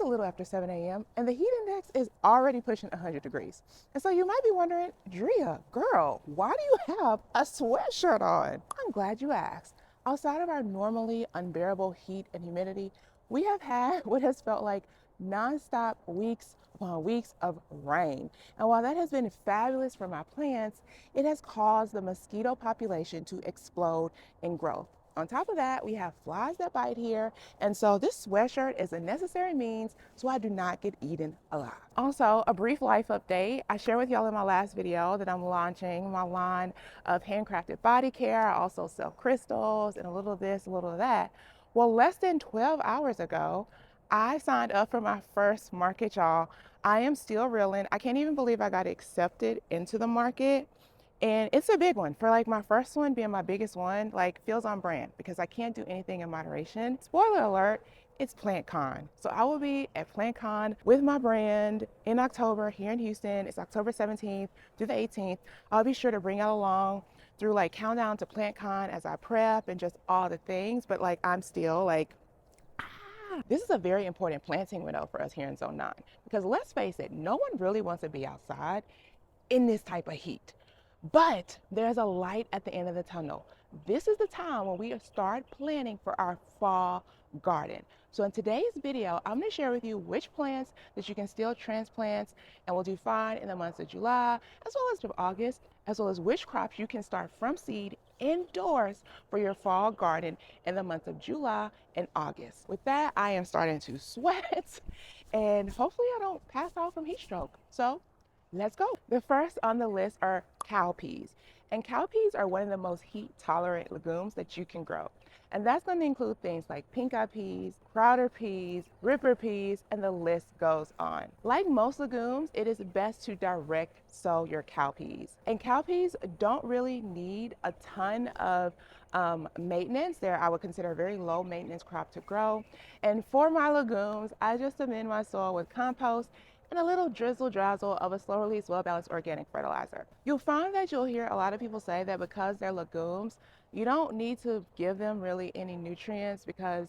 little after 7 a.m. and the heat index is already pushing 100 degrees. And so you might be wondering, Drea, girl, why do you have a sweatshirt on? I'm glad you asked. Outside of our normally unbearable heat and humidity, we have had what has felt like nonstop weeks upon weeks of rain. And while that has been fabulous for my plants, it has caused the mosquito population to explode in growth. On top of that, we have flies that bite here. And so this sweatshirt is a necessary means so I do not get eaten alive. Also, a brief life update. I shared with y'all in my last video that I'm launching my line of handcrafted body care. I also sell crystals and a little of this, a little of that. Well, less than 12 hours ago, I signed up for my first market, y'all. I am still reeling. I can't even believe I got accepted into the market. And it's a big one. For like my first one being my biggest one, like feels on brand because I can't do anything in moderation. Spoiler alert, it's Plantcon. So I will be at Plantcon with my brand in October here in Houston. It's October 17th through the 18th. I'll be sure to bring y'all along through like countdown to Plantcon as I prep and just all the things. But like I'm still like, this is a very important planting window for us here in Zone 9 because let's face it, no one really wants to be outside in this type of heat. But there's a light at the end of the tunnel. This is the time when we start planning for our fall garden. So in today's video, I'm going to share with you which plants that you can still transplant and will do fine in the months of July as well as of August, as well as which crops you can start from seed indoors for your fall garden in the months of July and August. With that, I am starting to sweat and hopefully I don't pass out from heat stroke. So let's go. The first on the list are cowpeas. And cowpeas are one of the most heat tolerant legumes that you can grow. And that's going to include things like pink-eyed peas, crowder peas, ripper peas, and the list goes on. Like most legumes, it is best to direct sow your cowpeas. And cowpeas don't really need a ton of maintenance. I would consider a very low maintenance crop to grow. And for my legumes, I just amend my soil with compost and a little drizzle drazzle of a slow release, well balanced organic fertilizer. You'll find that you'll hear a lot of people say that because they're legumes, you don't need to give them really any nutrients because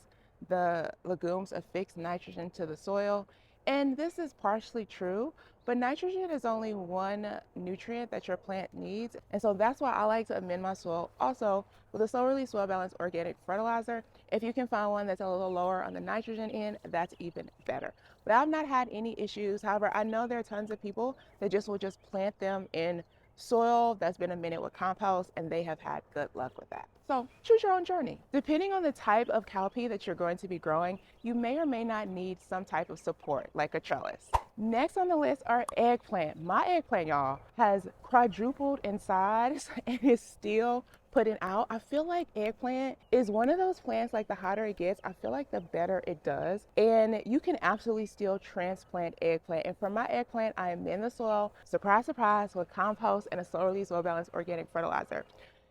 the legumes affix nitrogen to the soil. And this is partially true, but nitrogen is only one nutrient that your plant needs. And so that's why I like to amend my soil also with a slow release, well balanced organic fertilizer. If you can find one that's a little lower on the nitrogen end, that's even better. But I've not had any issues. However, I know there are tons of people that will just plant them in soil that's been amended with compost and they have had good luck with that. So choose your own journey. Depending on the type of cowpea that you're going to be growing, you may or may not need some type of support like a trellis. Next on the list are eggplant. My eggplant, y'all, has quadrupled in size and is still putting out. I feel like eggplant is one of those plants, like the hotter it gets, I feel like the better it does. And you can absolutely still transplant eggplant. And for my eggplant, I am in the soil, surprise, surprise, with compost and a slow release, well balanced organic fertilizer.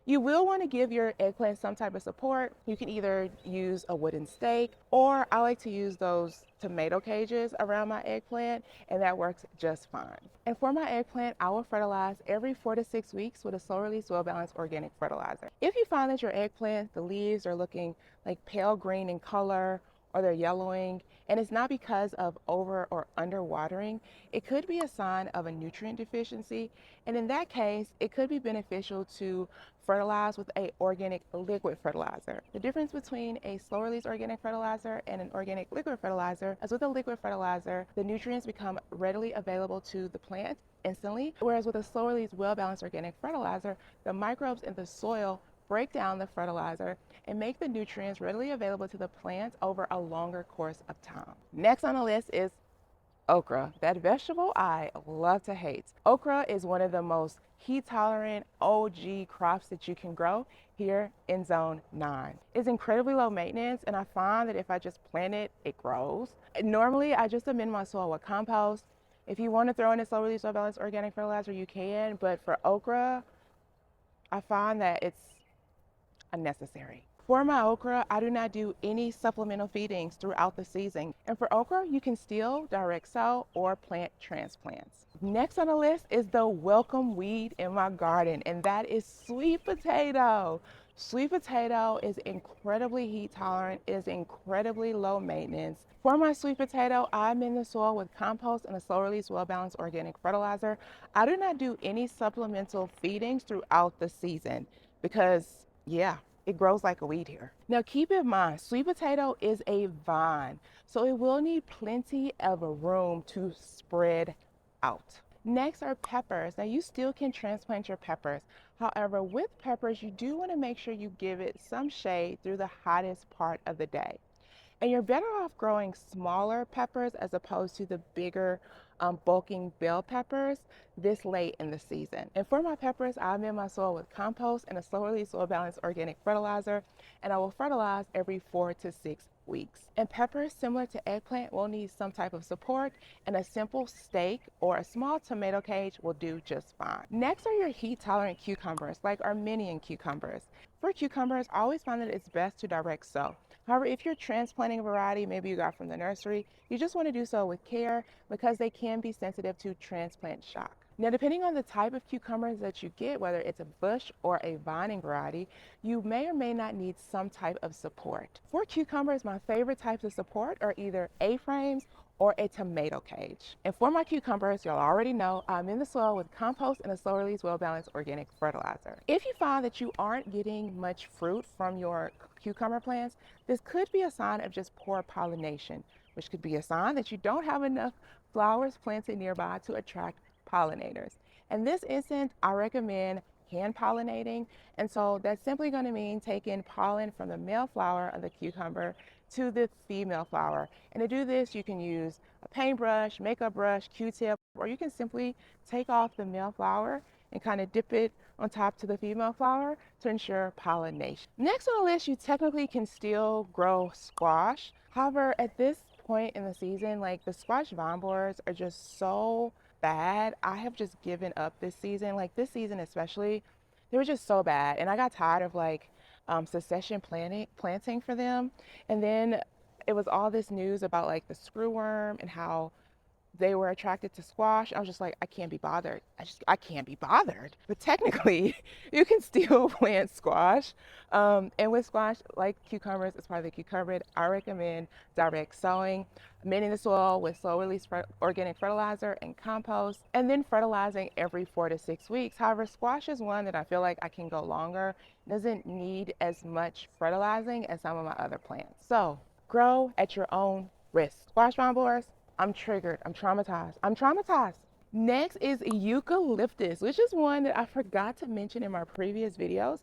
You will want to give your eggplant some type of support. You can either use a wooden stake, or I like to use those tomato cages around my eggplant, and that works just fine. And for my eggplant, I will fertilize every 4 to 6 weeks with a slow release, well balanced organic fertilizer. If you find that your eggplant, the leaves are looking like pale green in color, or they're yellowing, and it's not because of over or under watering, it could be a sign of a nutrient deficiency. And in that case, it could be beneficial to fertilize with an organic liquid fertilizer. The difference between a slow release organic fertilizer and an organic liquid fertilizer is with a liquid fertilizer, the nutrients become readily available to the plant instantly, whereas with a slow release well balanced organic fertilizer, the microbes in the soil break down the fertilizer and make the nutrients readily available to the plant over a longer course of time. Next on the list is okra, that vegetable I love to hate. Okra is one of the most heat tolerant OG crops that you can grow here in Zone 9. It's incredibly low maintenance, and I find that if I just plant it, it grows. Normally, I just amend my soil with compost. If you want to throw in a slow release well balanced organic fertilizer, you can, but for okra, I find that it's unnecessary. For my okra, I do not do any supplemental feedings throughout the season. And for okra, you can still direct sow or plant transplants. Next on the list is the welcome weed in my garden, and that is sweet potato. Sweet potato is incredibly heat tolerant, it is incredibly low maintenance. For my sweet potato, I'm in the soil with compost and a slow release, well balanced organic fertilizer. I do not do any supplemental feedings throughout the season because, yeah, it grows like a weed here. Now, keep in mind, sweet potato is a vine, so it will need plenty of room to spread out. Next are peppers. Now, you still can transplant your peppers. However, with peppers, you do want to make sure you give it some shade through the hottest part of the day. And you're better off growing smaller peppers as opposed to the bigger, bulking bell peppers this late in the season. And for my peppers, I'm in my soil with compost and a slow release soil balanced organic fertilizer, and I will fertilize every 4 to 6 weeks. And peppers, similar to eggplant, will need some type of support, and a simple stake or a small tomato cage will do just fine. Next are your heat tolerant cucumbers, like Armenian cucumbers. For cucumbers, I always find that it's best to direct sow. However, if you're transplanting a variety, maybe you got from the nursery, you just want to do so with care because they can be sensitive to transplant shock. Now, depending on the type of cucumbers that you get, whether it's a bush or a vining variety, you may or may not need some type of support. For cucumbers, my favorite types of support are either A-frames or a tomato cage. And for my cucumbers, y'all already know I'm in the soil with compost and a slow release, well balanced organic fertilizer. If you find that you aren't getting much fruit from your cucumber plants, this could be a sign of just poor pollination, which could be a sign that you don't have enough flowers planted nearby to attract pollinators. In this instance, I recommend hand pollinating, and so that's simply going to mean taking pollen from the male flower of the cucumber to the female flower. And to do this, you can use a paintbrush, makeup brush, Q-tip, or you can simply take off the male flower and kind of dip it on top to the female flower to ensure pollination. Next on the list, you technically can still grow squash. However, at this point in the season, like the squash vine borers are just so bad. I have just given up this season. Like this season especially, they were just so bad. And I got tired of like succession planting for them. And then it was all this news about like the screwworm and how they were attracted to squash. I was just like, I can't be bothered. I can't be bothered. But technically, you can still plant squash. And with squash, like cucumbers, as part of the cucumber, I recommend direct sowing, mending the soil with slow release organic fertilizer and compost, and then fertilizing every 4 to 6 weeks. However, squash is one that I feel like I can go longer. It doesn't need as much fertilizing as some of my other plants. So grow at your own risk. Squash vine borers, I'm triggered. I'm traumatized. I'm traumatized. Next is eucalyptus, which is one that I forgot to mention in my previous videos.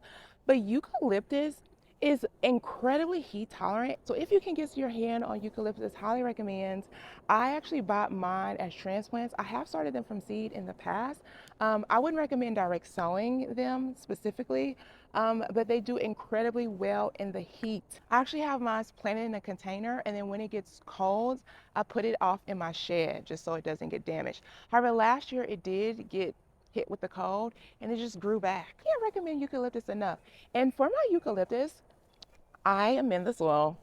But eucalyptus is incredibly heat tolerant. So if you can get your hand on eucalyptus, highly recommend. I actually bought mine as transplants. I have started them from seed in the past. I wouldn't recommend direct sowing them specifically, but they do incredibly well in the heat. I actually have mine planted in a container, and then when it gets cold, I put it off in my shed just so it doesn't get damaged. However, last year it did get hit with the cold and it just grew back. Can't recommend eucalyptus enough. And for my eucalyptus, I am in the soil,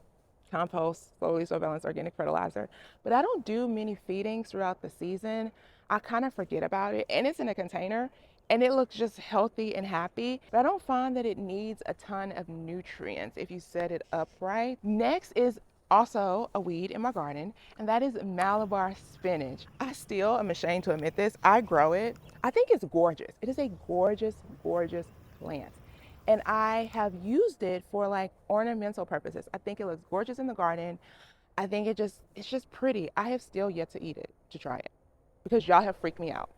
compost, slowly soil balanced organic fertilizer, but I don't do many feedings throughout the season. I kind of forget about it, and it's in a container and it looks just healthy and happy, but I don't find that it needs a ton of nutrients if you set it up right. Next is also a weed in my garden, and that is Malabar spinach. I still am ashamed to admit this. I grow it. I think it's gorgeous. It is a gorgeous, gorgeous plant. And I have used it for like ornamental purposes. I think it looks gorgeous in the garden. I think it's just pretty. I have still yet to eat it, to try it, because y'all have freaked me out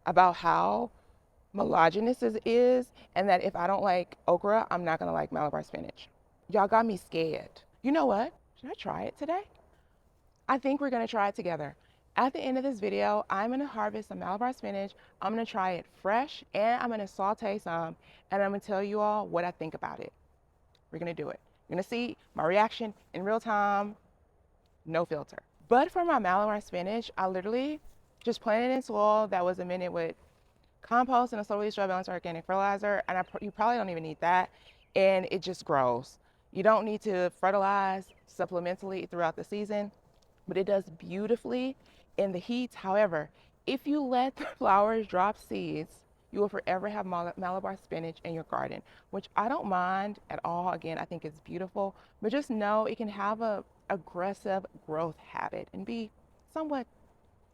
about how mologynous it is, and that if I don't like okra, I'm not gonna like Malabar spinach. Y'all got me scared. You know what? Should I try it today? I think we're gonna try it together. At the end of this video, I'm gonna harvest some Malabar spinach. I'm gonna try it fresh, and I'm gonna saute some, and I'm gonna tell you all what I think about it. We're gonna do it. You're gonna see my reaction in real time, no filter. But for my Malabar spinach, I literally just planted it in soil that was amended with compost and a slow release dry balanced organic fertilizer, and you probably don't even need that, and it just grows. You don't need to fertilize supplementally throughout the season, but it does beautifully in the heat. However, if you let the flowers drop seeds you will forever have Malabar spinach in your garden, which I don't mind at all. Again, I think it's beautiful, but just know it can have a aggressive growth habit and be somewhat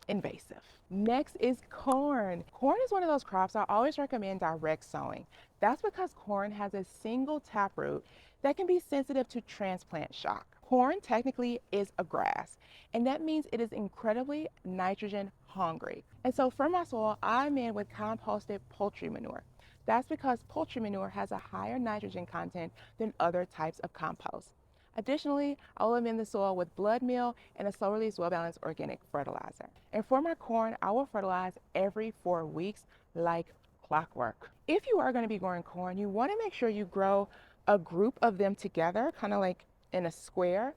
invasive. Next is corn. Corn is one of those crops I always recommend direct sowing. That's because corn has a single taproot that can be sensitive to transplant shock. Corn technically is a grass, and that means it is incredibly nitrogen hungry. And so for my soil, I'm in with composted poultry manure. That's because poultry manure has a higher nitrogen content than other types of compost. Additionally, I will amend the soil with blood meal and a slow release well balanced organic fertilizer. And for my corn, I will fertilize every 4 weeks like clockwork. If you are going to be growing corn, you want to make sure you grow a group of them together, kind of like in a square.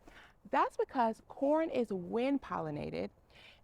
That's because corn is wind pollinated,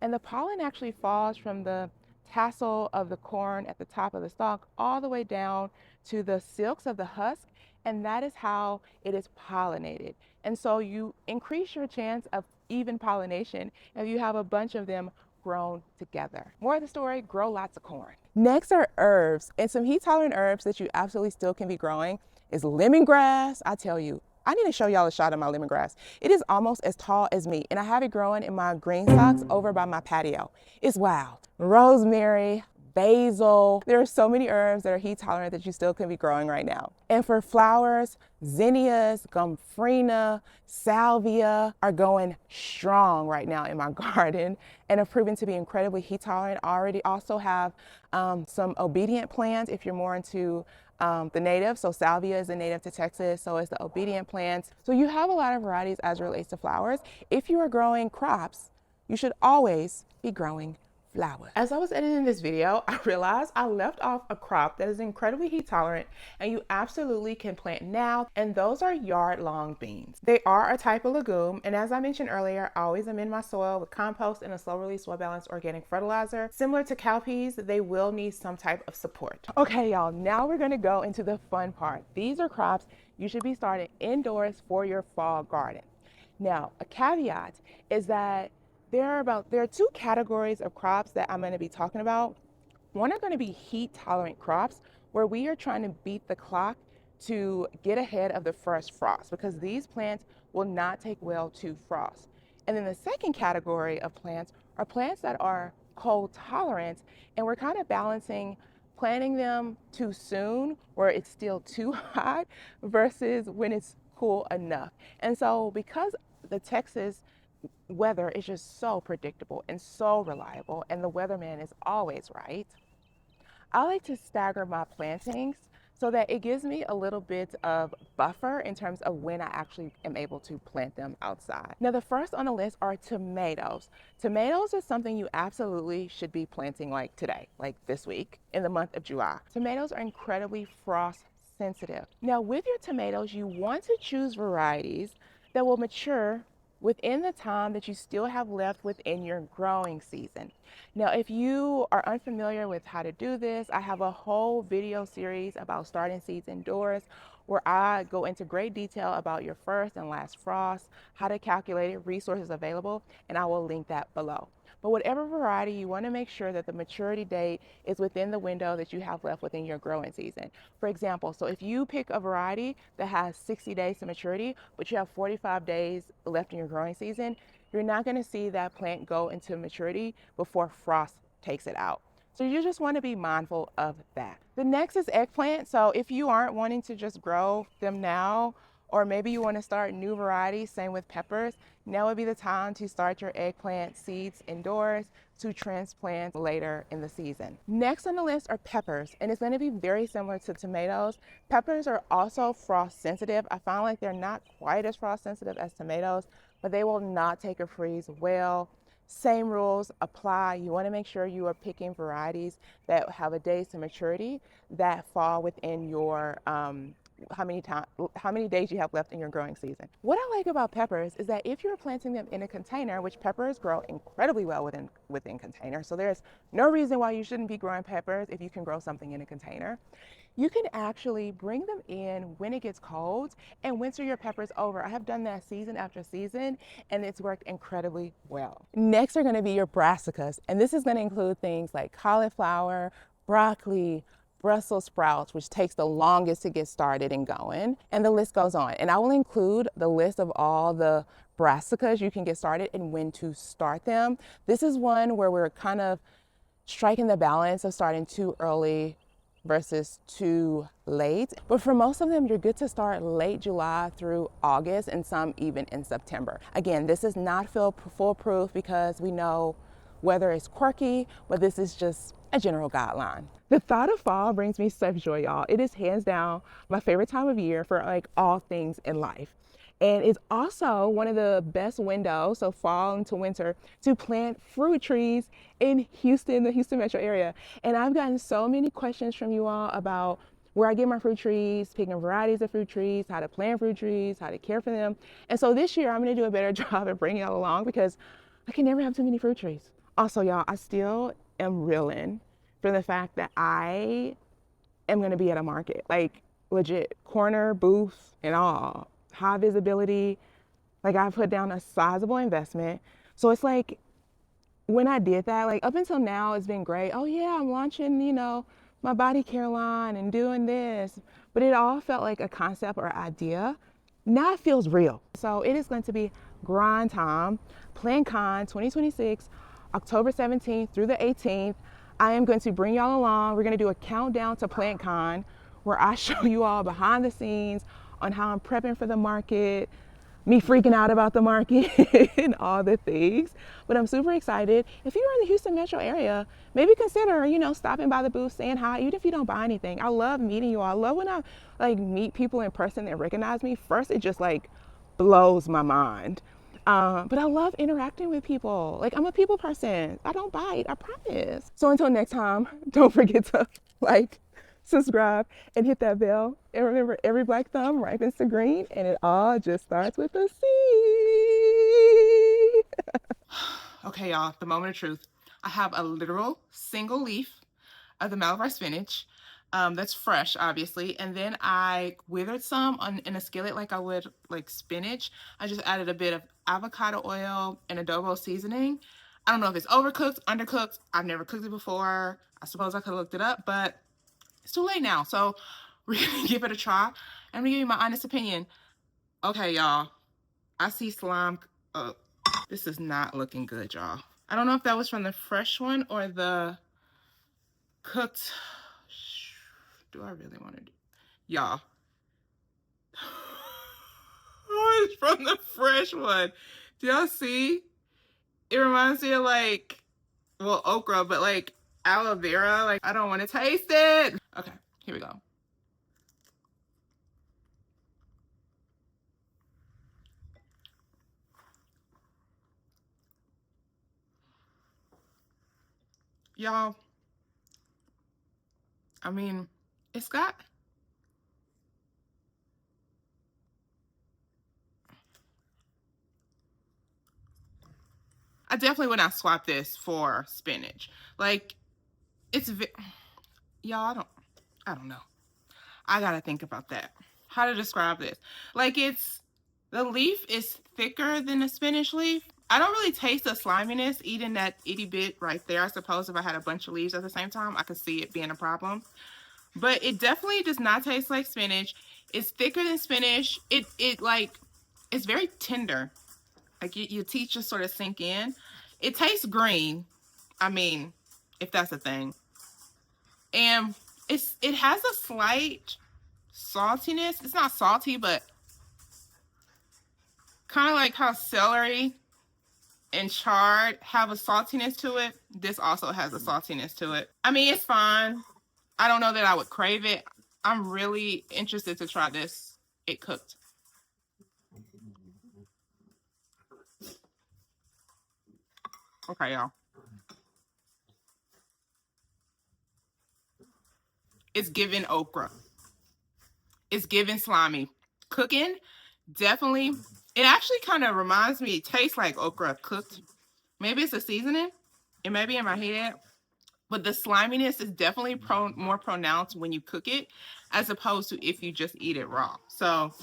and the pollen actually falls from the tassel of the corn at the top of the stalk all the way down to the silks of the husk, and that is how it is pollinated. And so you increase your chance of even pollination if you have a bunch of them grown together. More of the story, grow lots of corn. Next are herbs, and some heat tolerant herbs that you absolutely still can be growing is lemongrass. I tell you, I need to show y'all a shot of my lemongrass. It is almost as tall as me, and I have it growing in my GreenStalks over by my patio. It's wild. Rosemary, basil. There are so many herbs that are heat tolerant that you still can be growing right now. And for flowers, zinnias, gomphrena, salvia are going strong right now in my garden and have proven to be incredibly heat tolerant. I already also have some obedient plants if you're more into the native. So salvia is a native to Texas, so is the obedient plants. So you have a lot of varieties as it relates to flowers. If you are growing crops, you should always be growing flowers. As I was editing this video, I realized I left off a crop that is incredibly heat tolerant and you absolutely can plant now, and those are yard-long beans. They are a type of legume, and as I mentioned earlier, I always amend my soil with compost and a slow-release, well-balanced organic fertilizer. Similar to cowpeas, they will need some type of support. Okay, y'all, now we're gonna go into the fun part. These are crops you should be starting indoors for your fall garden. Now, a caveat is that there are 2 categories of crops that I'm going to be talking about. One are going to be heat tolerant crops where we are trying to beat the clock to get ahead of the first frost, because these plants will not take well to frost. And then the second category of plants are plants that are cold tolerant, and we're kind of balancing planting them too soon where it's still too hot versus when it's cool enough. And so because the Texas weather is just so predictable and so reliable, and the weatherman is always right, I like to stagger my plantings so that it gives me a little bit of buffer in terms of when I actually am able to plant them outside. Now, the first on the list are tomatoes. Tomatoes is something you absolutely should be planting like today, like this week in the month of July. Tomatoes are incredibly frost sensitive. Now, with your tomatoes, you want to choose varieties that will mature within the time that you still have left within your growing season. Now, if you are unfamiliar with how to do this, I have a whole video series about starting seeds indoors where I go into great detail about your first and last frost, how to calculate it, resources available, and I will link that below. But whatever variety, you want to make sure that the maturity date is within the window that you have left within your growing season. For example, so if you pick a variety that has 60 days to maturity, but you have 45 days left in your growing season, you're not going to see that plant go into maturity before frost takes it out. So you just want to be mindful of that. The next is eggplant. So if you aren't wanting to just grow them now, or maybe you want to start new varieties, same with peppers, now would be the time to start your eggplant seeds indoors to transplant later in the season. Next on the list are peppers, and it's going to be very similar to tomatoes. Peppers are also frost sensitive. I found like they're not quite as frost sensitive as tomatoes, but they will not take a freeze well. Same rules apply. You want to make sure you are picking varieties that have a days to maturity that fall within your how many days you have left in your growing season. What I like about peppers is that if you're planting them in a container, which peppers grow incredibly well within containers, so there's no reason why you shouldn't be growing peppers if you can grow something in a container. You can actually bring them in when it gets cold and winter your peppers over. I have done that season after season, and it's worked incredibly well. Next are going to be your brassicas, and this is going to include things like cauliflower, broccoli, Brussels sprouts, which takes the longest to get started and going. And the list goes on. And I will include the list of all the brassicas you can get started and when to start them. This is one where we're kind of striking the balance of starting too early versus too late. But for most of them, you're good to start late July through August, and some even in September. Again, this is not foolproof because we know weather is quirky, but this is just a general guideline. The thought of fall brings me such joy, y'all. It is hands down my favorite time of year for like all things in life. And it's also one of the best windows, so fall into winter, to plant fruit trees in Houston, the Houston metro area. And I've gotten so many questions from you all about where I get my fruit trees, picking varieties of fruit trees, how to plant fruit trees, how to care for them. And so this year I'm gonna do a better job at bringing y'all along because I can never have too many fruit trees. Also, y'all, I still am reeling from the fact that I am gonna be at a market, like legit, corner, booth, and all. High visibility, like I put down a sizable investment. So it's like, when I did that, like up until now, it's been great. Oh yeah, I'm launching, my body care line and doing this, but it all felt like a concept or idea. Now it feels real. So it is going to be grind time, Plantcon 2026, October 17th through the 18th. I am going to bring y'all along. We're going to do a countdown to Plantcon where I show you all behind the scenes on how I'm prepping for the market, me freaking out about the market and all the things. But I'm super excited. If you're in the Houston metro area, maybe consider, stopping by the booth, saying hi, even if you don't buy anything. I love meeting you all. I love when I meet people in person that recognize me. First, it just blows my mind. But I love interacting with people. I'm a people person. I don't bite, I promise. So until next time, don't forget to subscribe, and hit that bell. And remember, every black thumb ripens to green, and it all just starts with a seed. Okay, y'all, the moment of truth. I have a literal single leaf of the Malabar spinach that's fresh, obviously, and then I withered some in a skillet like I would spinach. I just added a bit of avocado oil and adobo seasoning. I don't know if it's overcooked, undercooked. I've never cooked it before. I suppose I could have looked it up, but it's too late now, so we're gonna give it a try. I'm gonna give you my honest opinion. Okay, y'all, I see slime. This is not looking good, y'all. I don't know if that was from the fresh one or the cooked. Do I really want to do? Y'all. Oh, it's from the fresh one. Do y'all see? It reminds me of okra, but aloe vera. I don't want to taste it. Okay, here we go. Y'all, I mean, it's got, I definitely would not swap this for spinach. Y'all, I don't know. I gotta think about that. How to describe this. The leaf is thicker than the spinach leaf. I don't really taste the sliminess eating that itty bit right there. I suppose if I had a bunch of leaves at the same time, I could see it being a problem. But it definitely does not taste like spinach. It's thicker than spinach. It's very tender. Your teeth just sort of sink in. It tastes green. I mean, if that's a thing. And it has a slight saltiness. It's not salty, but kind of like how celery and chard have a saltiness to it. This also has a saltiness to it. I mean, it's fine. I don't know that I would crave it. I'm really interested to try this. It cooked. Okay, y'all. It's giving okra. It's giving slimy. Cooking, definitely. It actually kind of reminds me, it tastes like okra cooked. Maybe it's a seasoning. It may be in my head. But the sliminess is definitely more pronounced when you cook it, as opposed to if you just eat it raw. So,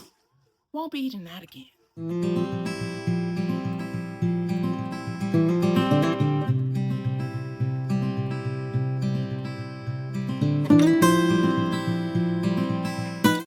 won't be eating that again.